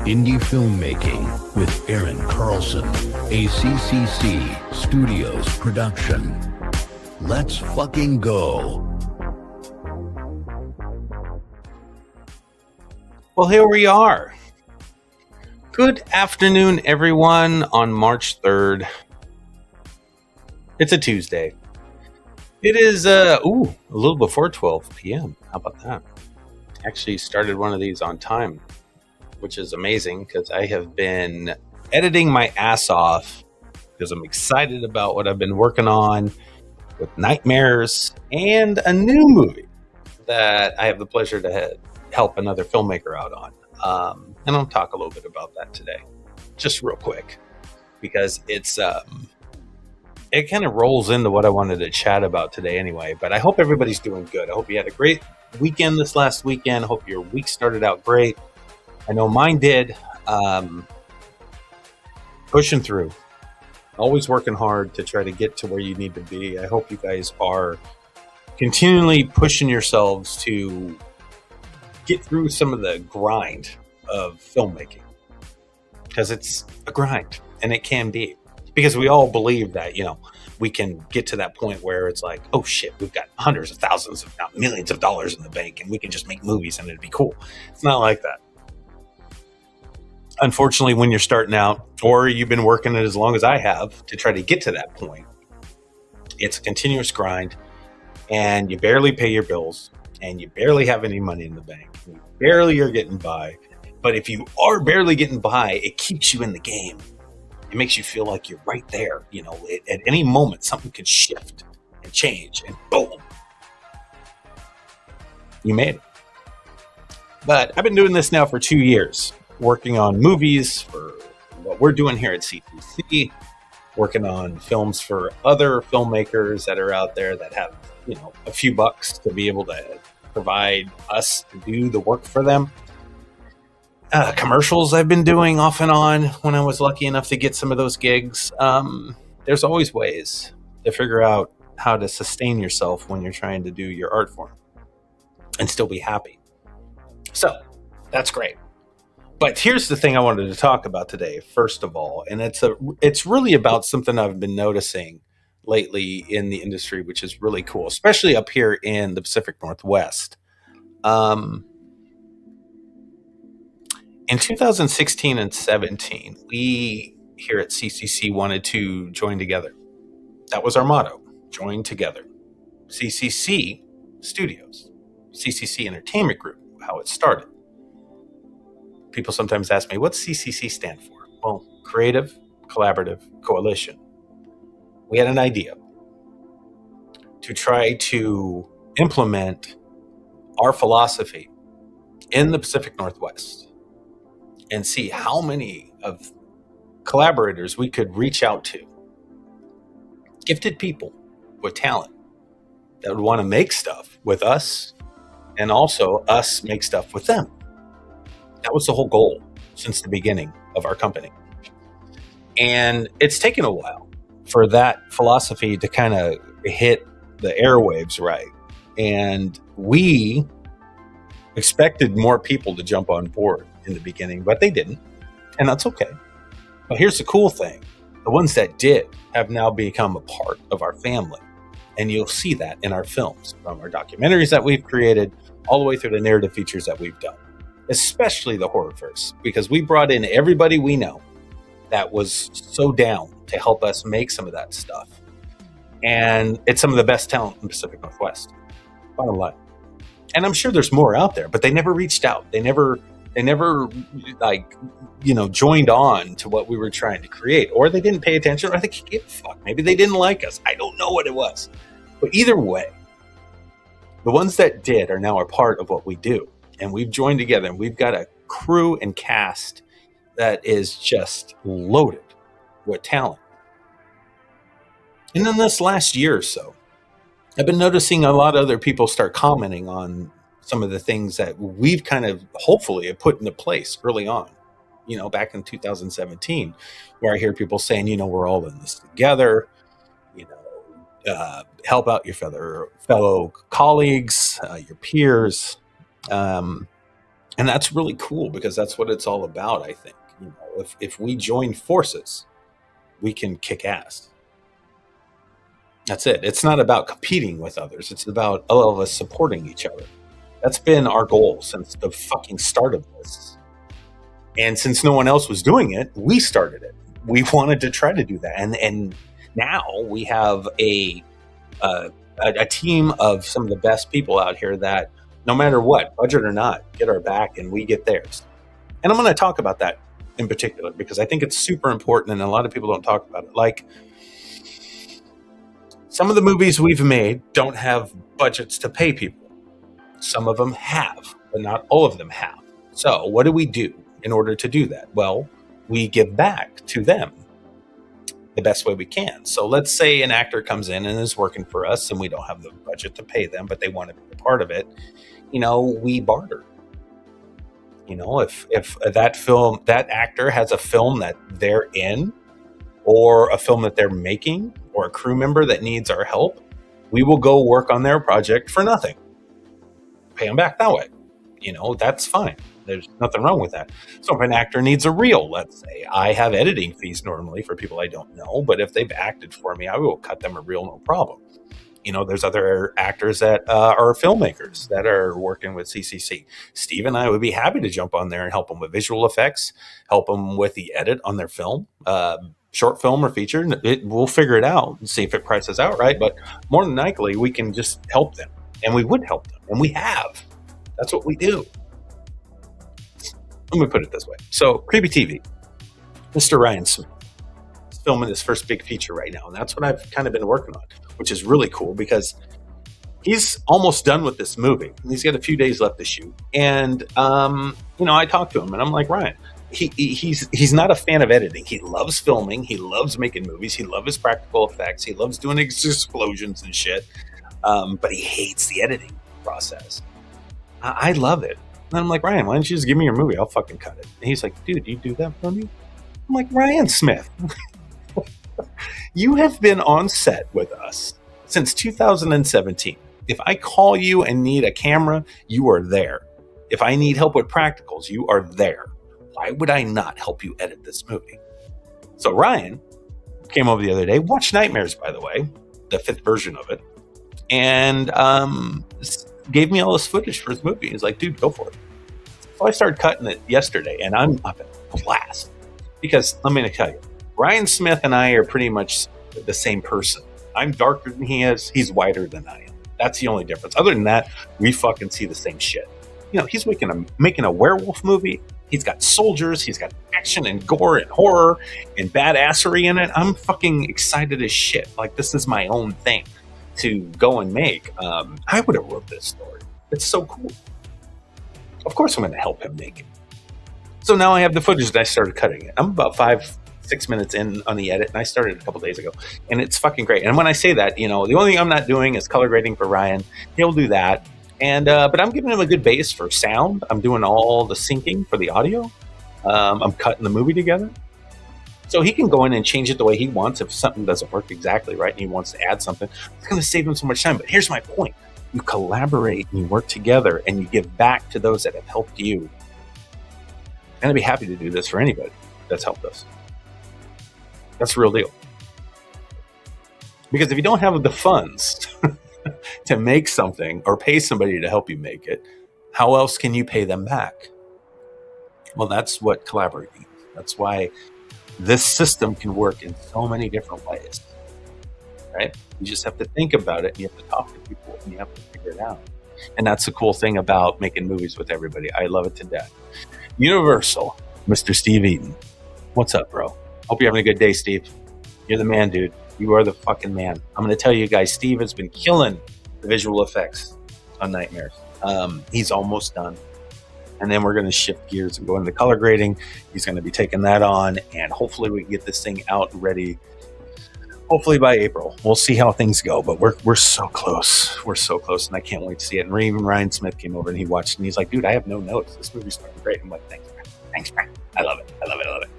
Indie Filmmaking with Aaron Carlson, a CCC Studios production. Let's fucking go. Well, here we are. Good afternoon, everyone, on March 3rd. It's a Tuesday. It is, a little before 12 p.m. How about that? Actually started one of these on time, which is amazing because I have been editing my ass off because I'm excited about what I've been working on with Nightmares and a new movie that I have the pleasure to help another filmmaker out on. And I'll talk a little bit about that today, just real quick, because it kind of rolls into what I wanted to chat about today anyway. But I hope everybody's doing good. I hope you had a great weekend this last weekend. I hope your week started out great. I know mine did. Pushing through, always working hard to try to get to where you need to be. I hope you guys are continually pushing yourselves to get through some of the grind of filmmaking, because it's a grind, and it can be, because we all believe that, we can get to that point where it's like, oh shit, we've got hundreds of thousands, if not millions of dollars in the bank, and we can just make movies and it'd be cool. It's not like that. Unfortunately, when you're starting out, or you've been working it as long as I have to try to get to that point, it's a continuous grind, and you barely pay your bills, and you barely have any money in the bank. You barely are getting by. But if you are barely getting by, it keeps you in the game. It makes you feel like you're right there. At any moment, something could shift and change, and boom, you made it. But I've been doing this now for 2 years, working on movies for what we're doing here at CTC, working on films for other filmmakers that are out there that have, a few bucks to be able to provide us to do the work for them. Commercials I've been doing off and on when I was lucky enough to get some of those gigs. There's always ways to figure out how to sustain yourself when you're trying to do your art form and still be happy. So that's great. But here's the thing I wanted to talk about today, first of all, and it's really about something I've been noticing lately in the industry, which is really cool, especially up here in the Pacific Northwest. In 2016 and 17, we here at CCC wanted to join together. That was our motto, join together. CCC Studios, CCC Entertainment Group, how it started. People sometimes ask me, what's CCC stand for? Well, Creative Collaborative Coalition. We had an idea to try to implement our philosophy in the Pacific Northwest and see how many of collaborators we could reach out to. Gifted people with talent that would want to make stuff with us, and also us make stuff with them. That was the whole goal since the beginning of our company. And it's taken a while for that philosophy to kind of hit the airwaves right. And we expected more people to jump on board in the beginning, but they didn't. And that's okay. But here's the cool thing. The ones that did have now become a part of our family. And you'll see that in our films, from our documentaries that we've created all the way through the narrative features that we've done, especially the horror verse, because we brought in everybody we know that was so down to help us make some of that stuff. And it's some of the best talent in the Pacific Northwest, bottom line. And I'm sure there's more out there, but they never reached out. They never joined on to what we were trying to create, or they didn't pay attention, or they could give a fuck. Maybe they didn't like us. I don't know what it was. But either way, the ones that did are now a part of what we do. And we've joined together, and we've got a crew and cast that is just loaded with talent. And in this last year or so, I've been noticing a lot of other people start commenting on some of the things that we've kind of hopefully have put into place early on, back in 2017, where I hear people saying, we're all in this together, help out your fellow colleagues, your peers, And that's really cool because that's what it's all about, I think. You know, if we join forces, we can kick ass. That's it. It's not about competing with others. It's about all of us supporting each other. That's been our goal since the fucking start of this. And since no one else was doing it, we started it. We wanted to try to do that. And now we have a team of some of the best people out here that no matter what, budget or not, get our back and we get theirs. And I'm going to talk about that in particular because I think it's super important and a lot of people don't talk about it. Like, some of the movies we've made don't have budgets to pay people. Some of them have, but not all of them have. So what do we do in order to do that? Well, we give back to them the best way we can. So let's say an actor comes in and is working for us and we don't have the budget to pay them, but they want to be a part of it. You know, we barter. You know, if that actor has a film that they're in or a film that they're making or a crew member that needs our help, we will go work on their project for nothing. Pay them back that way. You know, that's fine. There's nothing wrong with that. So if an actor needs a reel, let's say, I have editing fees normally for people I don't know, but if they've acted for me, I will cut them a reel, no problem. You know, there's other actors that are filmmakers that are working with CCC. Steve and I would be happy to jump on there and help them with visual effects, help them with the edit on their film, short film or feature. We'll figure it out and see if it prices out right. But more than likely, we can just help them. And we would help them. And we have. That's what we do. Let me put it this way. So, Creepy TV, Mr. Ryan Smith is filming his first big feature right now. And that's what I've kind of been working on, which is really cool because he's almost done with this movie. He's got a few days left to shoot. And, you know, I talked to him and I'm like, Ryan, he's not a fan of editing. He loves filming. He loves making movies. He loves his practical effects. He loves doing explosions and shit. But he hates the editing process. I love it. And I'm like, Ryan, why don't you just give me your movie? I'll fucking cut it. And he's like, dude, you do that for me? I'm like, Ryan Smith, you have been on set with us since 2017. If I call you and need a camera, you are there. If I need help with practicals, you are there. Why would I not help you edit this movie? So Ryan came over the other day, watched Nightmares, by the way, the 5th version of it, and gave me all this footage for his movie. He's like, dude, go for it. So I started cutting it yesterday, and I'm up at blast. Because let me tell you, Ryan Smith and I are pretty much the same person. I'm darker than he is. He's whiter than I am. That's the only difference. Other than that, we fucking see the same shit. You know, he's making a werewolf movie. He's got soldiers. He's got action and gore and horror and badassery in it. I'm fucking excited as shit. Like, this is my own thing to go and make. I would have wrote this story. It's so cool. Of course I'm going to help him make it. So now I have the footage and I started cutting it. I'm about 5-6 minutes in on the edit and I started a couple days ago and it's fucking great. And when I say that, you know, the only thing I'm not doing is color grading for Ryan. He'll do that. And, but I'm giving him a good base for sound. I'm doing all the syncing for the audio. I'm cutting the movie together. So he can go in and change it the way he wants. If something doesn't work exactly right and he wants to add something, it's going to save him so much time. But here's my point. You collaborate and you work together and you give back to those that have helped you. And I'd be happy to do this for anybody that's helped us. That's the real deal. Because if you don't have the funds to make something or pay somebody to help you make it, how else can you pay them back? Well, that's what collaborating is. That's why this system can work in so many different ways, right? You just have to think about it. You have to talk to people and you have to figure it out. And that's the cool thing about making movies with everybody. I love it to death. Universal, Mr. Steve Eaton. What's up, bro? Hope you're having a good day, Steve. You're the man, dude. You are the fucking man. I'm going to tell you guys, Steve has been killing the visual effects on Nightmares. He's almost done. And then we're going to shift gears and go into color grading. He's going to be taking that on, and hopefully we can get this thing out and ready. Hopefully by April. We'll see how things go, but we're so close. We're so close, and I can't wait to see it. And even Ryan Smith came over and he watched, and he's like, "Dude, I have no notes. This movie's fucking great." I'm like, "Thanks, man. Thanks, man. I love it. I love it. I love it."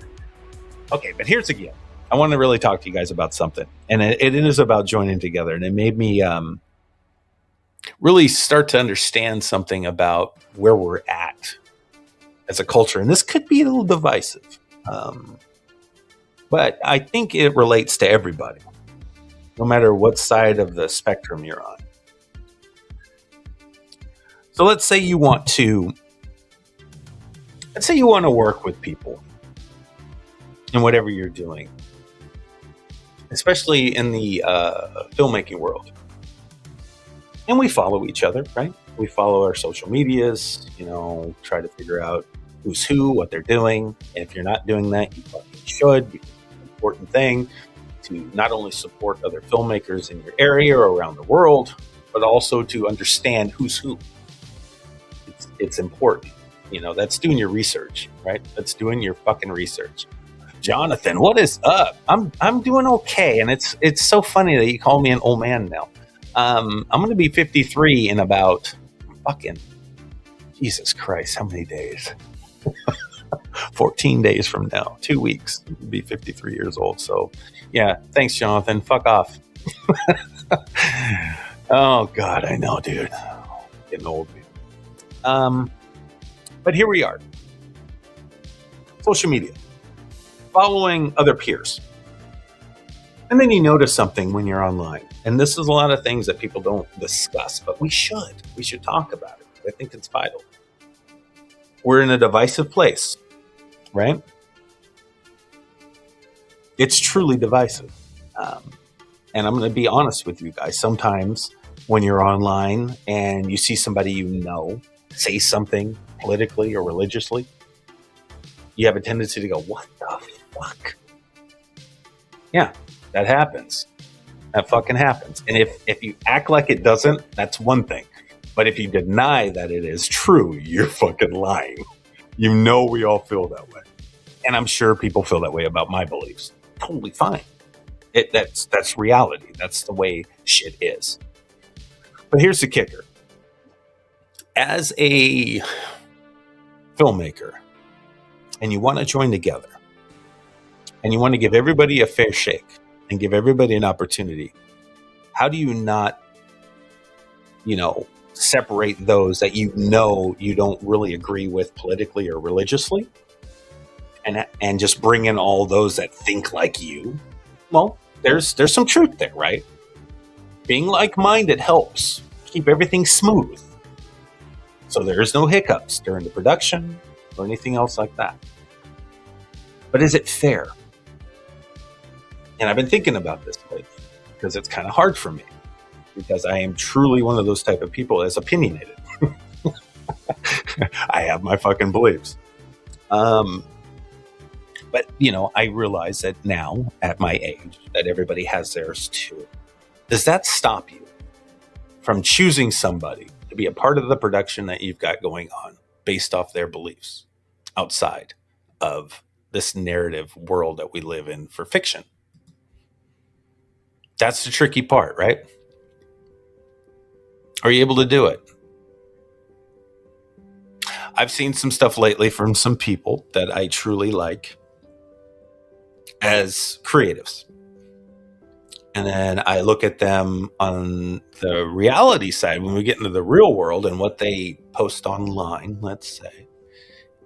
Okay, but here's again. I want to really talk to you guys about something, and it is about joining together, and it made me really start to understand something about where we're at as a culture, and this could be a little divisive, but I think it relates to everybody, no matter what side of the spectrum you're on. So let's say you want to work with people in whatever you're doing, especially in the filmmaking world. And we follow each other, right? We follow our social medias, try to figure out who's who, what they're doing. And if you're not doing that, you fucking should, because it's an important thing to not only support other filmmakers in your area or around the world, but also to understand who's who. It's important. That's doing your research, right? That's doing your fucking research. Jonathan, what is up? I'm doing okay, and it's so funny that you call me an old man now. I'm going to be 53 in about fucking Jesus Christ, how many days? 14 days from now, 2 weeks, I'll be 53 years old. So, yeah, thanks, Jonathan. Fuck off. Oh God, I know, dude. Getting old. But here we are. Social media. Following other peers. And then you notice something when you're online. And this is a lot of things that people don't discuss, but we should. We should talk about it. I think it's vital. We're in a divisive place, right? It's truly divisive. And I'm going to be honest with you guys. Sometimes when you're online and you see somebody say something politically or religiously, you have a tendency to go, what the fuck? Yeah, that happens. That fucking happens. And if you act like it doesn't, that's one thing. But if you deny that it is true, you're fucking lying. We all feel that way. And I'm sure people feel that way about my beliefs. Totally fine. That's reality. That's the way shit is. But here's the kicker. As a filmmaker, and you want to join together, and you want to give everybody a fair shake, and give everybody an opportunity, how do you not, separate those that you don't really agree with politically or religiously, and just bring in all those that think like you? Well, there's some truth there, right? Being like-minded helps keep everything smooth, so there's no hiccups during the production or anything else like that. But is it fair? And I've been thinking about this lately because it's kind of hard for me, because I am truly one of those type of people that's opinionated. I have my fucking beliefs. But, I realize that now at my age that everybody has theirs too. Does that stop you from choosing somebody to be a part of the production that you've got going on based off their beliefs outside of this narrative world that we live in for fiction? That's the tricky part, right? Are you able to do it? I've seen some stuff lately from some people that I truly like as creatives. And then I look at them on the reality side when we get into the real world and what they post online, let's say.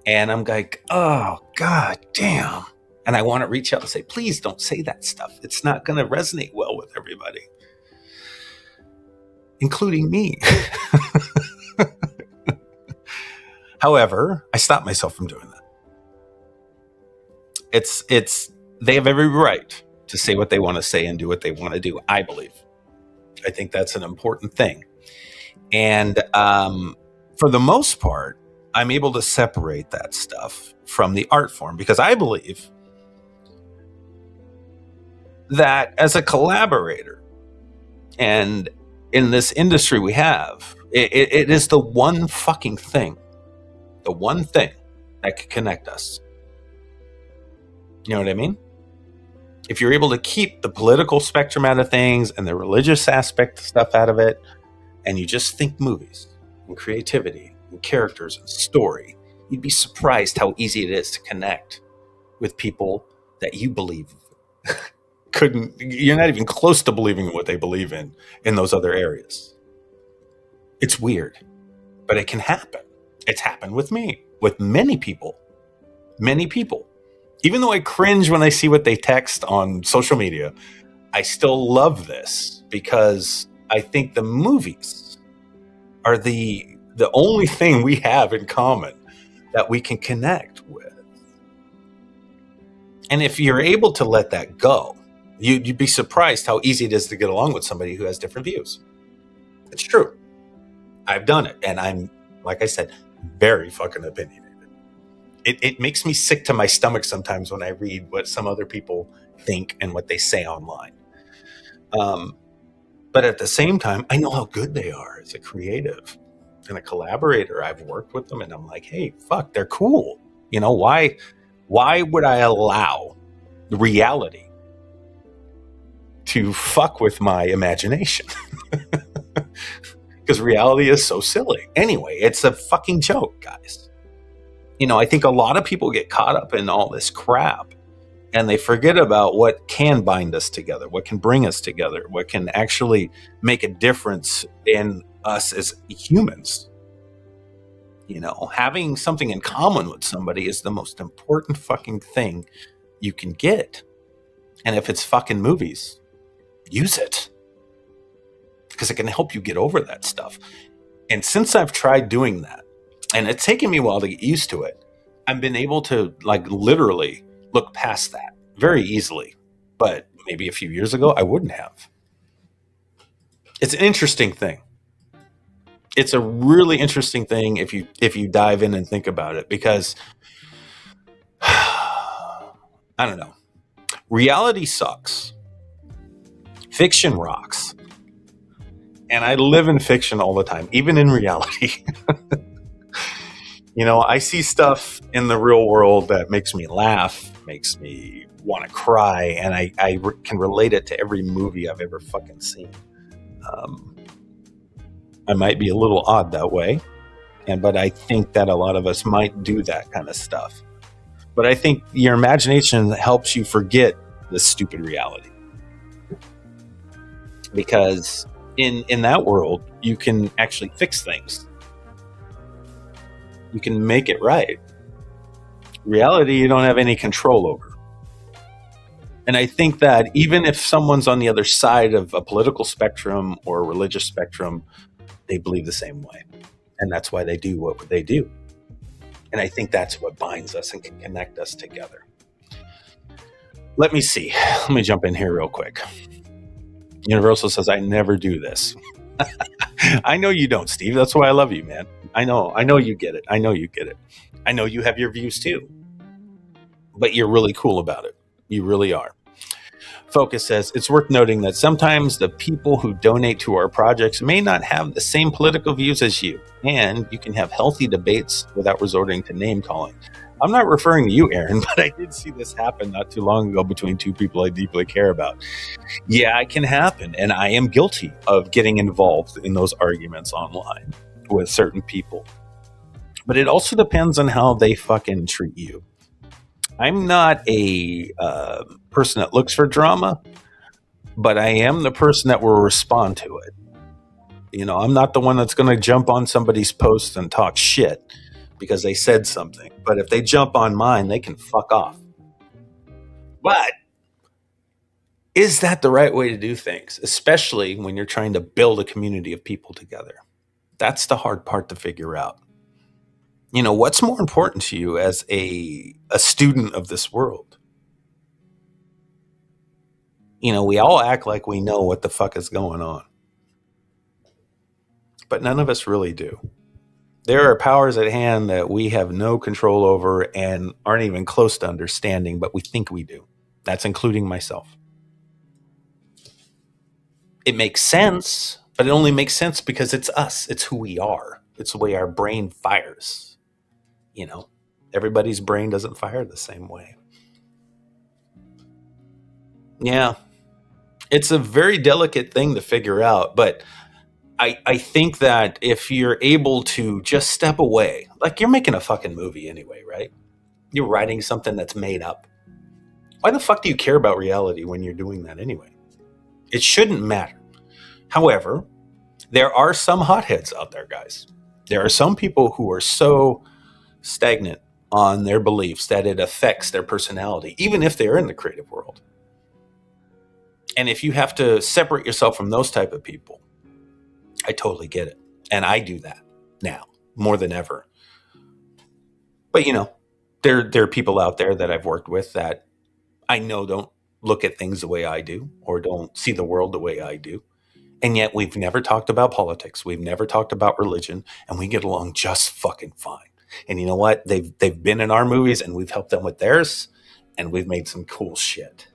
And I'm like, oh, God damn. And I want to reach out and say, please don't say that stuff. It's not going to resonate well with everybody, including me. However, I stopped myself from doing that. They have every right to say what they want to say and do what they want to do, I believe. I think that's an important thing. And for the most part, I'm able to separate that stuff from the art form, because I believe that as a collaborator and in this industry we have, it is the one fucking thing, the one thing that can connect us. You know what I mean? If you're able to keep the political spectrum out of things and the religious aspect stuff out of it, and you just think movies and creativity and characters and story, you'd be surprised how easy it is to connect with people that you believe you're not even close to believing in what they believe in those other areas. It's weird, but it can happen. It's happened with me. with many people. Many people. Even though I cringe when I see what they text on social media, I still love this because I think the movies are the only thing we have in common that we can connect with. And if you're able to let that go, you'd be surprised how easy it is to get along with somebody who has different views. It's true. I've done it. And I'm, like I said, very fucking opinionated. It makes me sick to my stomach sometimes when I read what some other people think and what they say online. But at the same time, I know how good they are as a creative and a collaborator. I've worked with them and I'm like, hey, fuck, they're cool. You know, why would I allow the reality to fuck with my imagination? Because reality is so silly. Anyway, it's a fucking joke, guys. You know, I think a lot of people get caught up in all this crap and they forget about what can bind us together, what can bring us together, what can actually make a difference in us as humans. You know, having something in common with somebody is the most important fucking thing you can get. And if it's fucking movies, use it. Because it can help you get over that stuff. And since I've tried doing that, and it's taken me a while to get used to it, I've been able to like literally look past that very easily. But maybe a few years ago, I wouldn't have. It's an interesting thing. It's a really interesting thing if you dive in and think about it, because I don't know. Reality sucks. Fiction rocks. And I live in fiction all the time, even in reality. You know, I see stuff in the real world that makes me laugh, makes me want to cry, and I can relate it to every movie I've ever fucking seen. I might be a little odd that way, but I think that a lot of us might do that kind of stuff. But I think your imagination helps you forget this stupid reality. Because in that world, you can actually fix things. You can make it right. Reality, you don't have any control over. And I think that even if someone's on the other side of a political spectrum or a religious spectrum, they believe the same way. And that's why they do what they do. And I think that's what binds us and can connect us together. Let me see. Let me jump in here real quick. Universal says, I never do this. I know you don't, Steve. That's why I love you, man. I know you get it. I know you get it. I know you have your views too. But you're really cool about it. You really are. Focus says, it's worth noting that sometimes the people who donate to our projects may not have the same political views as you, and you can have healthy debates without resorting to name calling. I'm not referring to you, Aaron, but I did see this happen not too long ago between two people I deeply care about. Yeah, it can happen, and I am guilty of getting involved in those arguments online with certain people. But it also depends on how they fucking treat you. I'm not a person that looks for drama, but I am the person that will respond to it. You know, I'm not the one that's going to jump on somebody's post and talk shit because they said something. But if they jump on mine, they can fuck off. But is that the right way to do things? Especially when you're trying to build a community of people together. That's the hard part to figure out. You know, what's more important to you as a student of this world? You know, we all act like we know what the fuck is going on. But none of us really do. There are powers at hand that we have no control over and aren't even close to understanding, but we think we do. That's including myself. It makes sense, but it only makes sense because it's us. It's who we are. It's the way our brain fires. You know, everybody's brain doesn't fire the same way. Yeah, it's a very delicate thing to figure out, but I think that if you're able to just step away, like you're making a fucking movie anyway, right? You're writing something that's made up. Why the fuck do you care about reality when you're doing that anyway? It shouldn't matter. However, there are some hotheads out there, guys. There are some people who are so stagnant on their beliefs, that it affects their personality, even if they're in the creative world. And if you have to separate yourself from those type of people, I totally get it. And I do that now more than ever. But there are people out there that I've worked with that I know don't look at things the way I do, or don't see the world the way I do. And yet we've never talked about politics. We've never talked about religion, and we get along just fucking fine. And you know what? They've been in our movies, and we've helped them with theirs, and we've made some cool shit.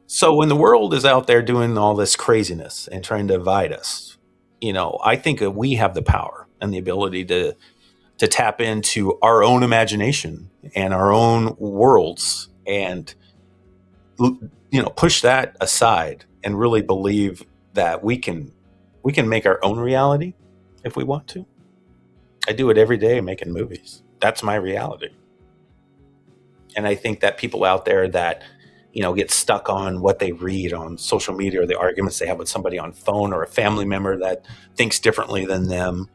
So when the world is out there doing all this craziness and trying to divide us, I think that we have the power and the ability to tap into our own imagination and our own worlds, and push that aside and really believe that we can make our own reality if we want to. I do it every day making movies. That's my reality. And I think that people out there that get stuck on what they read on social media, or the arguments they have with somebody on phone, or a family member that thinks differently than them,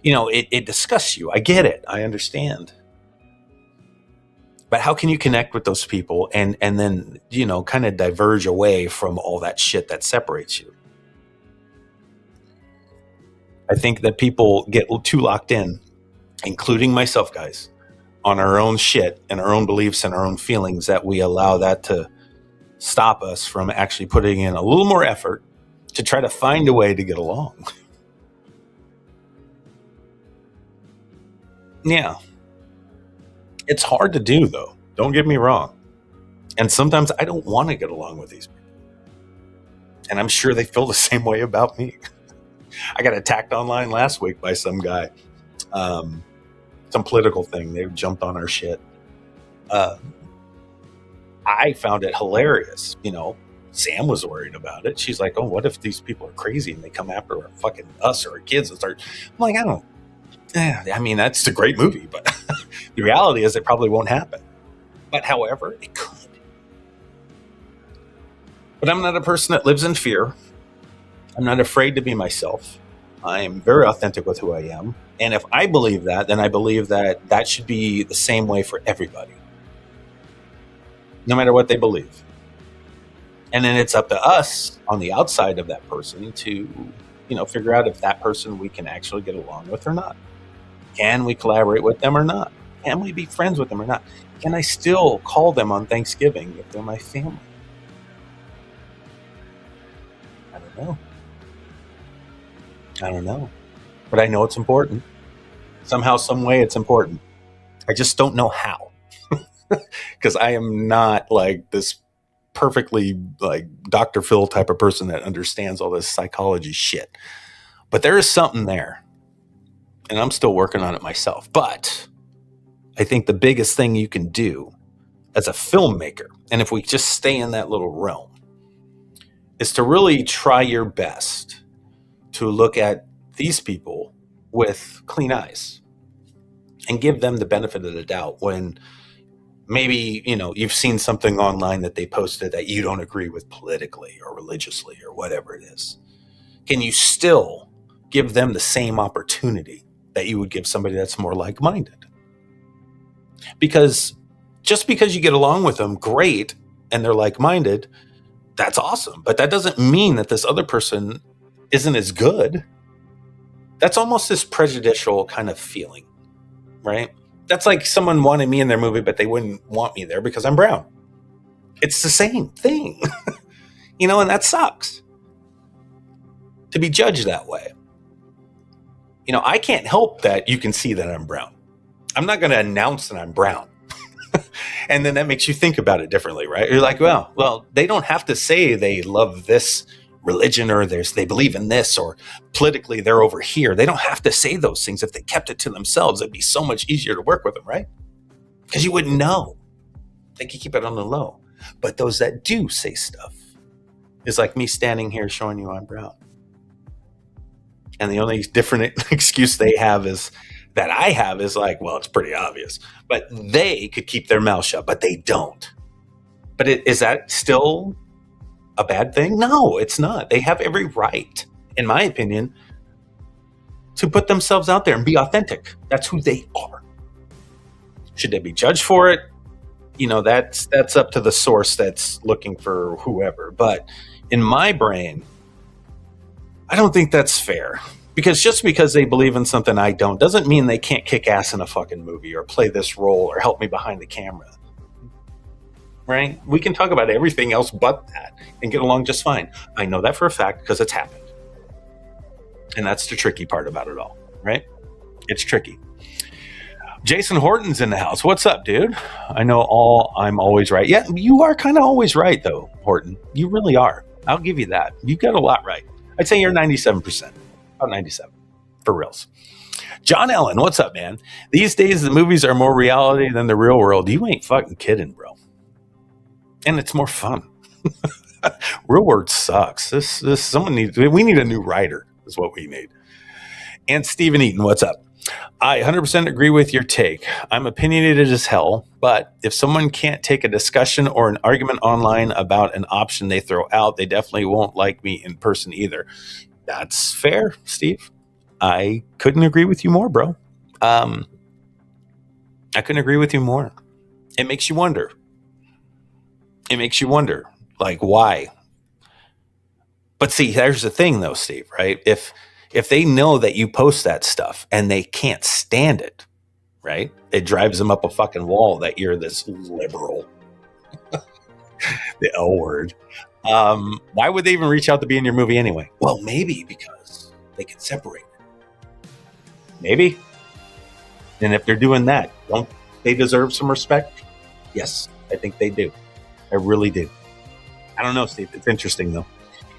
it disgusts you. I get it. I understand. But how can you connect with those people and then, kind of diverge away from all that shit that separates you? I think that people get too locked in, including myself, guys, on our own shit and our own beliefs and our own feelings, that we allow that to stop us from actually putting in a little more effort to try to find a way to get along. Yeah. It's hard to do, though. Don't get me wrong. And sometimes I don't want to get along with these people. And I'm sure they feel the same way about me. I got attacked online last week by some guy. Some political thing. They jumped on our shit. I found it hilarious. Sam was worried about it. She's like, oh, what if these people are crazy and they come after our fucking us or our kids and start... I'm like, I mean, that's a great movie, but the reality is it probably won't happen. But however, it could. But I'm not a person that lives in fear. I'm not afraid to be myself. I am very authentic with who I am. And if I believe that, then I believe that that should be the same way for everybody, no matter what they believe. And then it's up to us on the outside of that person to, figure out if that person we can actually get along with or not. Can we collaborate with them or not? Can we be friends with them or not? Can I still call them on Thanksgiving if they're my family? I don't know. But I know it's important. Somehow, some way it's important. I just don't know how. Because I am not like this perfectly like Dr. Phil type of person that understands all this psychology shit. But there is something there. And I'm still working on it myself. But I think the biggest thing you can do as a filmmaker, and if we just stay in that little realm, is to really try your best to look at these people with clean eyes and give them the benefit of the doubt when maybe, you've seen something online that they posted that you don't agree with politically or religiously or whatever it is. Can you still give them the same opportunity that you would give somebody that's more like-minded? Because just because you get along with them, great, and they're like-minded, that's awesome. But that doesn't mean that this other person isn't as good. That's almost this prejudicial kind of feeling, right? That's like someone wanted me in their movie, but they wouldn't want me there because I'm brown. It's the same thing, and that sucks to be judged that way. I can't help that you can see that I'm brown. I'm not going to announce that I'm brown. And then that makes you think about it differently, right? You're like, well, they don't have to say they love this religion or they believe in this, or politically they're over here. They don't have to say those things. If they kept it to themselves, it'd be so much easier to work with them, right? Because you wouldn't know. They could keep it on the low. But those that do say stuff is like me standing here showing you I'm brown. And the only different excuse I have is like, well, it's pretty obvious. But they could keep their mouth shut, but they don't. But is that still a bad thing? No, it's not. They have every right, in my opinion, to put themselves out there and be authentic. That's who they are. Should they be judged for it? You know, that's up to the source that's looking for whoever. But in my brain, I don't think that's fair. Because just because they believe in something I don't doesn't mean they can't kick ass in a fucking movie or play this role or help me behind the camera. Right? We can talk about everything else but that and get along just fine. I know that for a fact because it's happened. And that's the tricky part about it all, right? It's tricky. Jason Horton's in the house. What's up, dude? I know I'm always right. Yeah, you are kind of always right, though, Horton. You really are. I'll give you that. You got a lot right. I'd say you're 97%. About 97, for reals. John Allen, what's up, man? These days, the movies are more reality than the real world. You ain't fucking kidding, bro. And it's more fun. Real world sucks. We need a new writer, is what we need. And Stephen Eaton, what's up? I 100% agree with your take. I'm opinionated as hell, but if someone can't take a discussion or an argument online about an option they throw out, they definitely won't like me in person either. That's fair, Steve. I couldn't agree with you more, bro. I couldn't agree with you more. It makes you wonder. Like, why? But see, there's the thing, though, Steve, right? If they know that you post that stuff and they can't stand it, right? It drives them up a fucking wall that you're this liberal. The L word. Why would they even reach out to be in your movie anyway? Well, maybe because they can separate it. Maybe. And if they're doing that, don't they deserve some respect? Yes, I think they do. I really do. I don't know, Steve. It's interesting, though.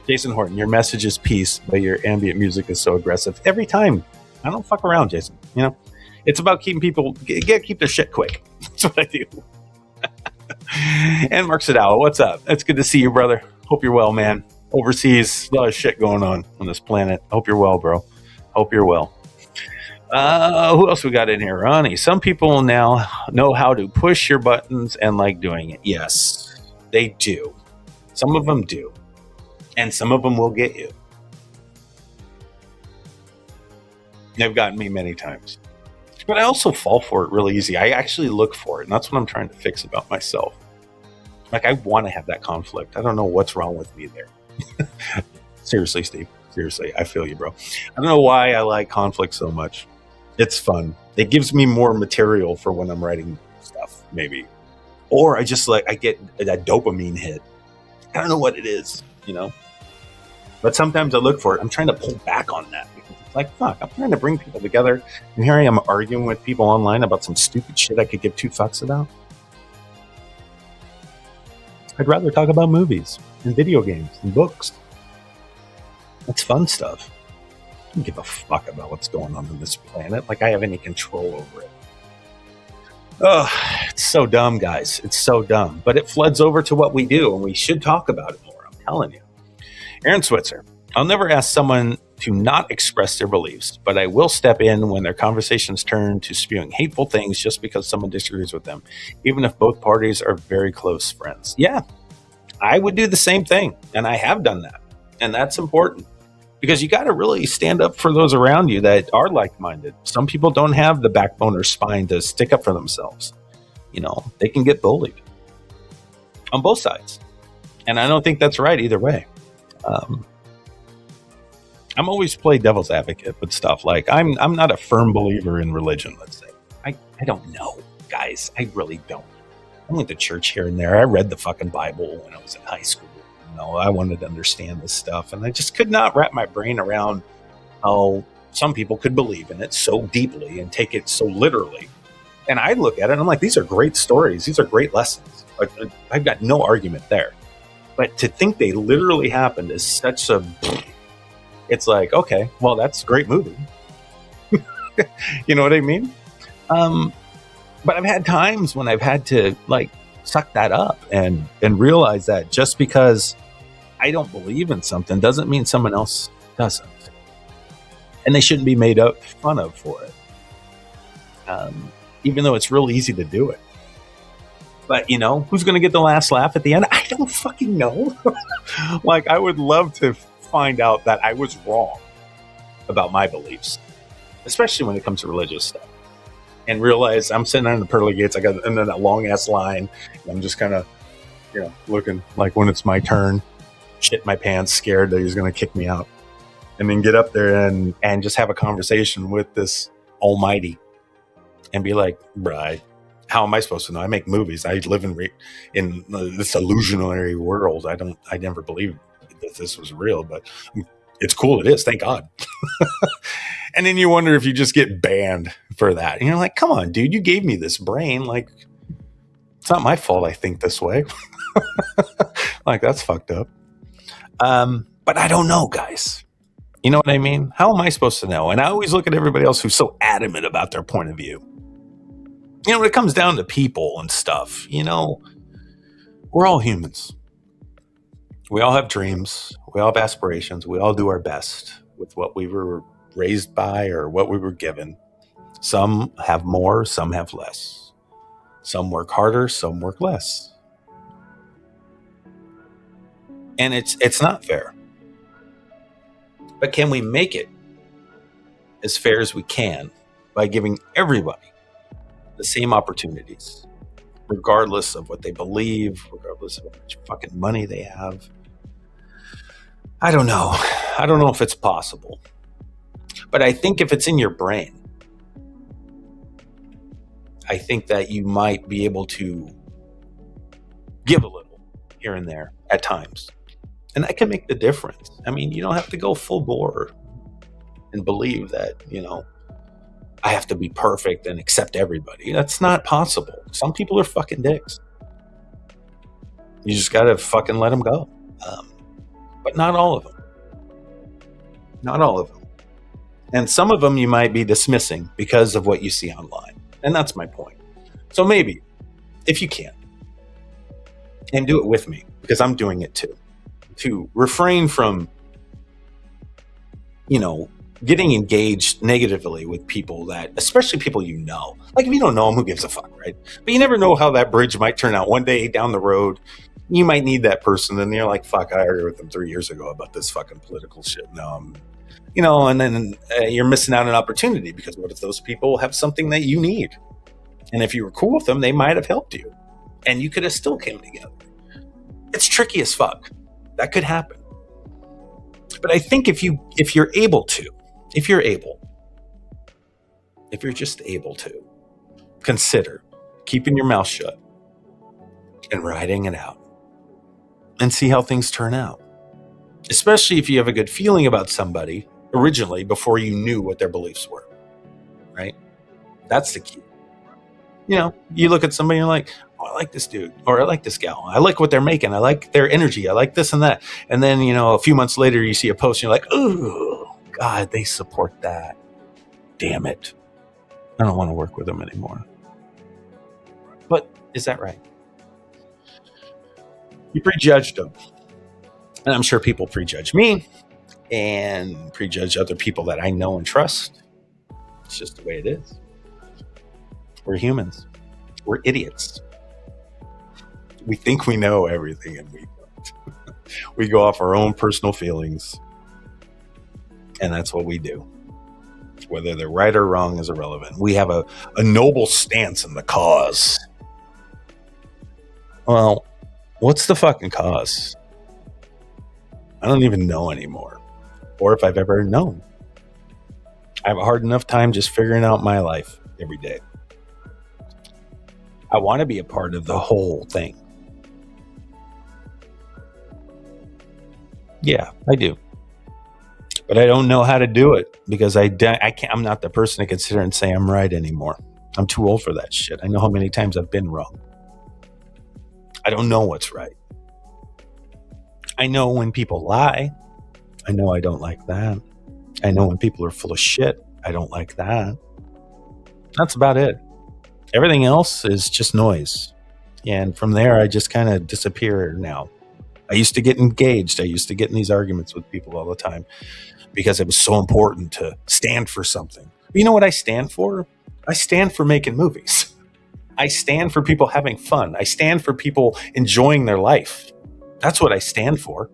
Jason Horton, your message is peace, but your ambient music is so aggressive. Every time. I don't fuck around, Jason. You know, it's about keeping people, keep their shit quick. That's what I do. And Mark Sadao, what's up? It's good to see you, brother. Hope you're well, man. Overseas, a lot of shit going on this planet. Hope you're well, bro. Hope you're well. Who else we got in here? Ronnie. Some people now know how to push your buttons and like doing it. Yes, they do. Some of them do. And some of them will get you. They've gotten me many times. But I also fall for it really easy. I actually look for it. And that's what I'm trying to fix about myself. Like, I want to have that conflict. I don't know what's wrong with me there. Seriously, Steve. Seriously, I feel you, bro. I don't know why I like conflict so much. It's fun. It gives me more material for when I'm writing stuff, maybe. Or I get that dopamine hit. I don't know what it is, you know? But sometimes I look for it. I'm trying to pull back on that. Because it's like, fuck, I'm trying to bring people together. And here I am arguing with people online about some stupid shit I could give two fucks about. I'd rather talk about movies and video games and books. That's fun stuff. I don't give a fuck about what's going on this planet. Like I have any control over it. Oh, it's so dumb, guys. It's so dumb. But it floods over to what we do, and we should talk about it more. I'm telling you. Aaron Switzer. I'll never ask someone to not express their beliefs, but I will step in when their conversations turn to spewing hateful things just because someone disagrees with them, even if both parties are very close friends. Yeah, I would do the same thing, and I have done that, and that's important because you got to really stand up for those around you that are like-minded. Some people don't have the backbone or spine to stick up for themselves. You know, they can get bullied on both sides, and I don't think that's right either way. I'm always play devil's advocate with stuff. Like I'm not a firm believer in religion, let's say. I don't know, guys. I really don't. I went to church here and there. I read the fucking Bible when I was in high school. You know, I wanted to understand this stuff, and I just could not wrap my brain around how some people could believe in it so deeply and take it so literally. And I look at it and I'm like, these are great stories. These are great lessons. Like, I've got no argument there. But to think they literally happened is such a... It's like, okay, well, that's a great movie. You know what I mean? But I've had times when I've had to, like, suck that up and realize that just because I don't believe in something doesn't mean someone else doesn't. And they shouldn't be made fun of for it. Even though it's real easy to do it. But, you know, who's going to get the last laugh at the end? I don't fucking know. Like, I would love to find out that I was wrong about my beliefs. especially when it comes to religious stuff. And realize I'm sitting on the pearly gates. I got and then that long ass line. And I'm just kind of, looking like when it's my turn, shit my pants, scared that he's going to kick me out, and then get up there and just have a conversation with this almighty, and be like, bruh, how am I supposed to know? I make movies. I live in this illusionary world. I never believed that this was real, but it's cool. It is. Thank God. And then you wonder if you just get banned for that. And you're like, come on, dude, you gave me this brain. Like, it's not my fault I think this way. Like, that's fucked up. But I don't know, guys. You know what I mean? How am I supposed to know? And I always look at everybody else who's so adamant about their point of view. When it comes down to people and stuff, we're all humans. We all have dreams. We all have aspirations. We all do our best with what we were raised by or what we were given. Some have more, some have less. Some work harder, some work less. And it's not fair. But can we make it as fair as we can by giving everybody the same opportunities, regardless of what they believe, regardless of how much fucking money they have? I don't know. I don't know if it's possible. But I think if it's in your brain, I think that you might be able to give a little here and there at times. And that can make the difference. I mean, you don't have to go full bore and believe that, I have to be perfect and accept everybody. That's not possible. Some people are fucking dicks. You just got to fucking let them go. But not all of them. Not all of them. And some of them you might be dismissing because of what you see online. And that's my point. So maybe, if you can, and do it with me, because I'm doing it too, to refrain from, getting engaged negatively with people that, especially people Like if you don't know them, who gives a fuck, right? But you never know how that bridge might turn out. One day down the road, you might need that person, and you're like, fuck, I argued with them 3 years ago about this fucking political shit. No, and then you're missing out on an opportunity, because what if those people have something that you need? And if you were cool with them, they might have helped you, and you could have still came together. It's tricky as fuck. That could happen. But I think if you're just able to consider keeping your mouth shut and riding it out and see how things turn out, especially if you have a good feeling about somebody originally before you knew what their beliefs were, right? That's the key. You look at somebody and you're like, oh, I like this dude, or I like this gal. I like what they're making. I like their energy. I like this and that. And then, a few months later, you see a post and you're like, oh, God, they support that. Damn it. I don't want to work with them anymore. But is that right? You prejudged them. And I'm sure people prejudge me and prejudge other people that I know and trust. It's just the way it is. We're humans. We're idiots. We think we know everything, and we don't. We go off our own personal feelings, and that's what we do. Whether they're right or wrong is irrelevant. We have a noble stance in the cause. Well, what's the fucking cause? I don't even know anymore, or if I've ever known. I have a hard enough time just figuring out my life every day. I want to be a part of the whole thing. Yeah, I do. But I don't know how to do it, because I can't. I'm not the person to consider and say I'm right anymore. I'm too old for that shit. I know how many times I've been wrong. I don't know what's right. I know when people lie. I know I don't like that. I know when people are full of shit. I don't like that. That's about it. Everything else is just noise. And from there, I just kind of disappear now. I used to get engaged. I used to get in these arguments with people all the time because it was so important to stand for something. But you know what I stand for? I stand for making movies. I stand for people having fun. I stand for people enjoying their life. That's what I stand for.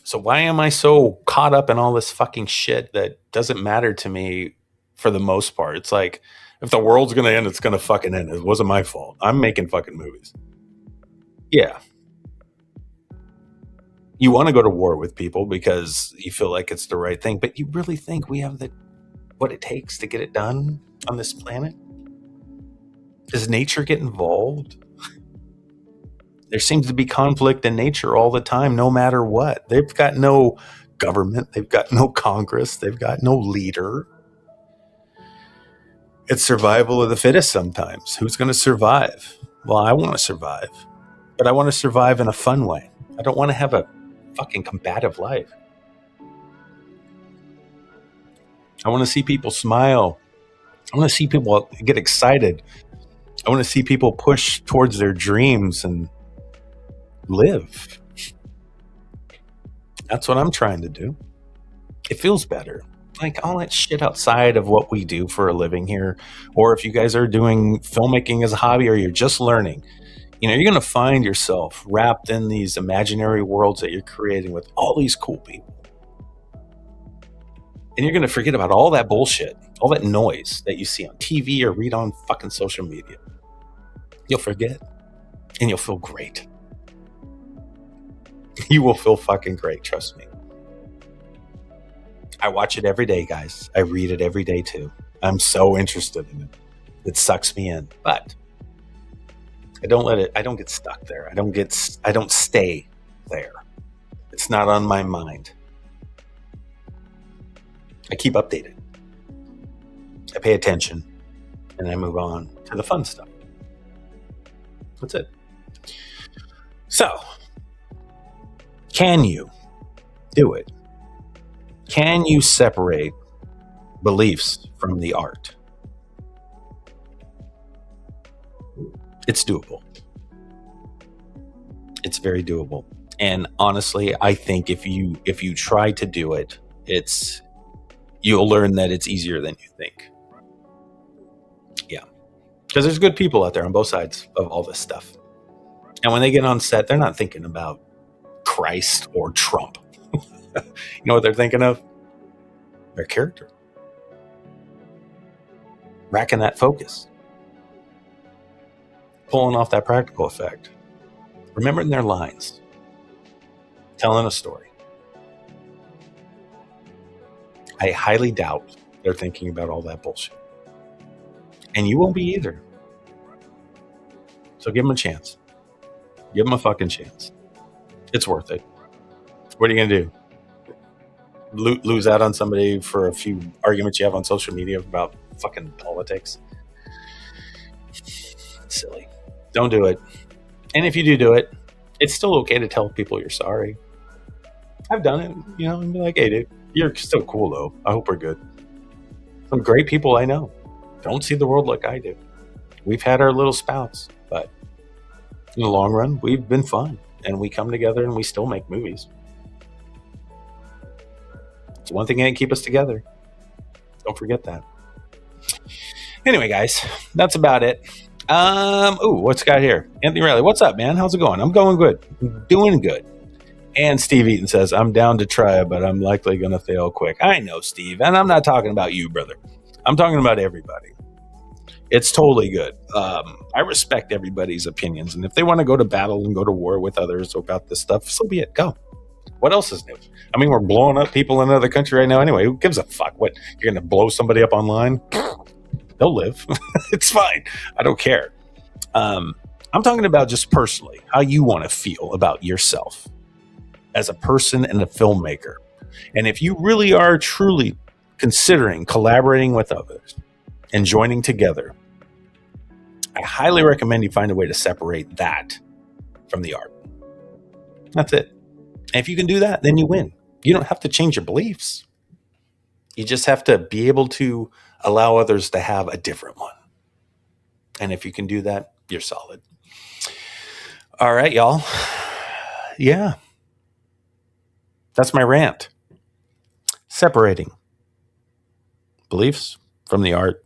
So why am I so caught up in all this fucking shit that doesn't matter to me for the most part? It's like, if the world's going to end, it's going to fucking end. It wasn't my fault. I'm making fucking movies. Yeah. You want to go to war with people because you feel like it's the right thing, but you really think we have what it takes to get it done on this planet? Does nature get involved? There seems to be conflict in nature all the time, no matter what. They've got no government. They've got no Congress. They've got no leader. It's survival of the fittest sometimes. Who's going to survive? Well, I want to survive, but I want to survive in a fun way. I don't want to have a fucking combative life. I want to see people smile. I want to see people get excited. I want to see people push towards their dreams and live. That's what I'm trying to do. It feels better. Like all that shit outside of what we do for a living here, or if you guys are doing filmmaking as a hobby or you're just learning, you're going to find yourself wrapped in these imaginary worlds that you're creating with all these cool people. And you're going to forget about all that bullshit, all that noise that you see on TV or read on fucking social media. You'll forget and you'll feel great. You will feel fucking great, trust me. I watch it every day, guys. I read it every day too. I'm so interested in it. It sucks me in, but I don't get stuck there. I don't stay there. It's not on my mind. I keep updated. I pay attention and I move on to the fun stuff. That's it. So, can you do it? Can you separate beliefs from the art? It's doable. It's very doable. And honestly, I think if you try to do it, you'll learn that it's easier than you think. Yeah. Because there's good people out there on both sides of all this stuff. And when they get on set, they're not thinking about Christ or Trump. You know what they're thinking of? Their character. Racking that focus. Pulling off that practical effect. Remembering their lines. Telling a story. I highly doubt they're thinking about all that bullshit. And you won't be either. So give them a chance. Give them a fucking chance. It's worth it. What are you going to do? Lose out on somebody for a few arguments you have on social media about fucking politics? It's silly. Don't do it. And if you do it, it's still okay to tell people you're sorry. I've done it, and be like, hey, dude, you're still cool, though. I hope we're good. Some great people I know don't see the world like I do. We've had our little spouts, but in the long run, we've been fun. And we come together and we still make movies. It's one thing that can keep us together. Don't forget that. Anyway, guys, that's about it. What's got here? Anthony Riley, what's up, man? How's it going? I'm going good. I'm doing good. And Steve Eaton says, I'm down to try it, but I'm likely going to fail quick. I know, Steve. And I'm not talking about you, brother. I'm talking about everybody. It's totally good. I respect everybody's opinions. And if they want to go to battle and go to war with others about this stuff, so be it. Go. What else is new? I mean, we're blowing up people in another country right now anyway. Who gives a fuck? What, you're going to blow somebody up online? They'll live. It's fine. I don't care. I'm talking about just personally, how you want to feel about yourself as a person and a filmmaker. And if you really are truly considering collaborating with others and joining together, I highly recommend you find a way to separate that from the art. That's it. And if you can do that, then you win. You don't have to change your beliefs. You just have to be able to allow others to have a different one. And if you can do that, you're solid. All right, y'all. Yeah. That's my rant. Separating beliefs from the art,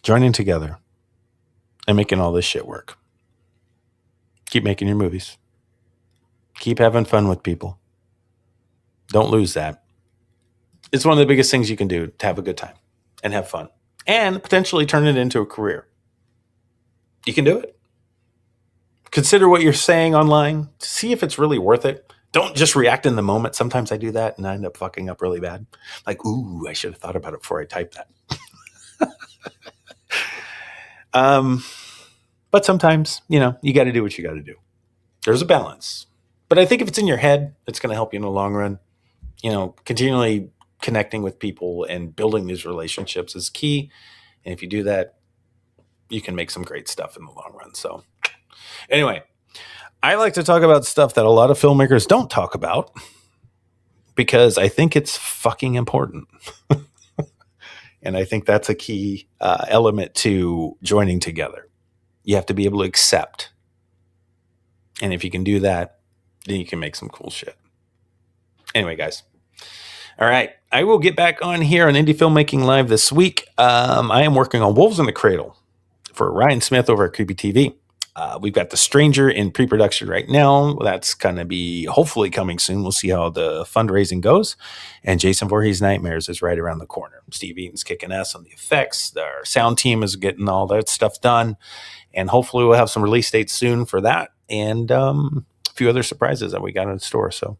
joining together, and making all this shit work. Keep making your movies. Keep having fun with people. Don't lose that. It's one of the biggest things you can do to have a good time and have fun and potentially turn it into a career. You can do it. Consider what you're saying online. See if it's really worth it. Don't just react in the moment. Sometimes I do that and I end up fucking up really bad. Like, ooh, I should have thought about it before I typed that. But sometimes, you got to do what you got to do. There's a balance. But I think if it's in your head, it's going to help you in the long run. Continually connecting with people and building these relationships is key. And if you do that, you can make some great stuff in the long run. So anyway, I like to talk about stuff that a lot of filmmakers don't talk about because I think it's fucking important. And I think that's a key element to joining together. You have to be able to accept. And if you can do that, then you can make some cool shit. Anyway, guys. All right. I will get back on here on Indie Filmmaking Live this week. I am working on Wolves in the Cradle for Ryan Smith over at Creepy TV. We've got The Stranger in pre-production right now. That's going to be hopefully coming soon. We'll see how the fundraising goes. And Jason Voorhees' Nightmares is right around the corner. Steve Eaton's kicking ass on the effects. Our sound team is getting all that stuff done. And hopefully we'll have some release dates soon for that. And a few other surprises that we got in store. So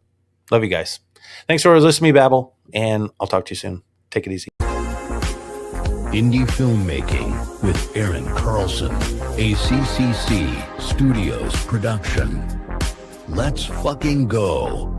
love you guys. Thanks for listening to me babble. And I'll talk to you soon. Take it easy. Indie Filmmaking with Aaron Carlson, a CCC Studios production. Let's fucking go.